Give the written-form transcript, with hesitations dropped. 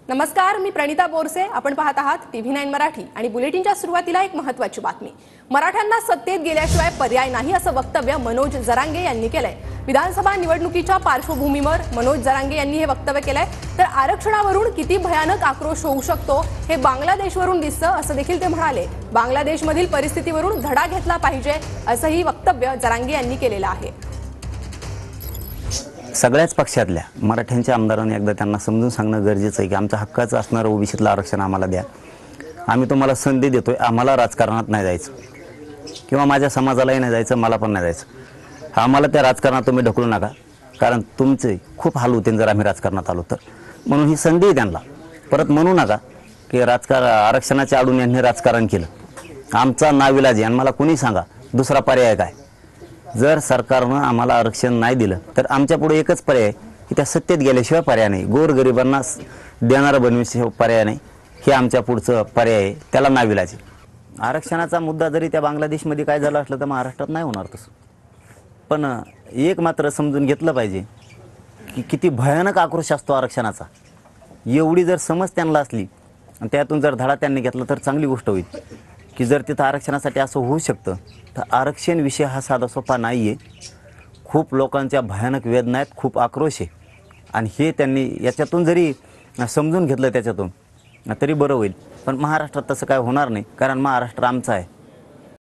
नमस्कार, मी प्रणिता बोरसे. आपण पाहत आहात TV9 मराठी आणि बुलेटिनच्या सुरुवातीला एक महत्त्वाची बातमी. मराठ्यांना सत्तेत गेल्याशिवाय पर्याय नाही असं वक्तव्य मनोज जरांगे यांनी केलंय. विधानसभा निवडणुकीच्या पार्श्वभूमीवर मनोज जरांगे यांनी हे वक्तव्य केलंय. तर आरक्षणावरून किती भयानक आक्रोश होऊ शकतो हे बांगलादेशवरून दिसतं असं देखील ते म्हणाले. बांगलादेशमधील परिस्थितीवरून धडा घेतला पाहिजे असंही वक्तव्य जरांगे यांनी केलेलं आहे. सगळ्याच पक्षातल्या मराठ्यांच्या आमदारांनी एकदा त्यांना समजून सांगणं गरजेचं आहे की आमच्या हक्काचं असणारं ओबीसीतलं आरक्षण आम्हाला द्या. आम्ही तुम्हाला संधी देतोय, आम्हाला राजकारणात नाही जायचं किंवा माझ्या समाजालाही नाही जायचं, मला पण नाही जायचं. आम्हाला त्या राजकारणात तुम्ही ढकलू नका, कारण तुमचे खूप हाल होते जर आम्ही राजकारणात आलो तर. म्हणून ही संधी आहे त्यांना. परत म्हणू नका की आरक्षणाच्या आडून यांनी राजकारण केलं. आमचा नाविलाज आहे आणि मला कुणी सांगा दुसरा पर्याय काय. जर सरकारनं आम्हाला आरक्षण नाही दिलं तर आमच्या पुढे एकच पर्याय आहे की त्या सत्तेत गेल्याशिवाय पर्याय नाही. गोरगरिबांना देणारं बनविल्याशिवाय पर्याय नाही. हे आमच्या पुढचं पर्याय आहे, त्याला नाविलाज आहे. आरक्षणाचा मुद्दा जरी त्या बांगलादेशमध्ये काय झालं असलं तर महाराष्ट्रात नाही होणार तसं. पण एक मात्र समजून घेतलं पाहिजे की किती भयानक आक्रोश असतो आरक्षणाचा. एवढी जर समज त्यांना असली आणि त्यातून जर धडा त्यांनी घेतला तर चांगली गोष्ट होईल. की जर तिथं आरक्षणासाठी असं होऊ शकतं तर आरक्षण विषय हा साधा सोपा नाही आहे. खूप लोकांच्या भयानक वेदना आहेत, खूप आक्रोश आहे आणि हे त्यांनी याच्यातून जरी समजून घेतलं त्याच्यातून तरी बरं होईल. पण महाराष्ट्रात तसं काय होणार नाही, कारण महाराष्ट्र आमचा आहे.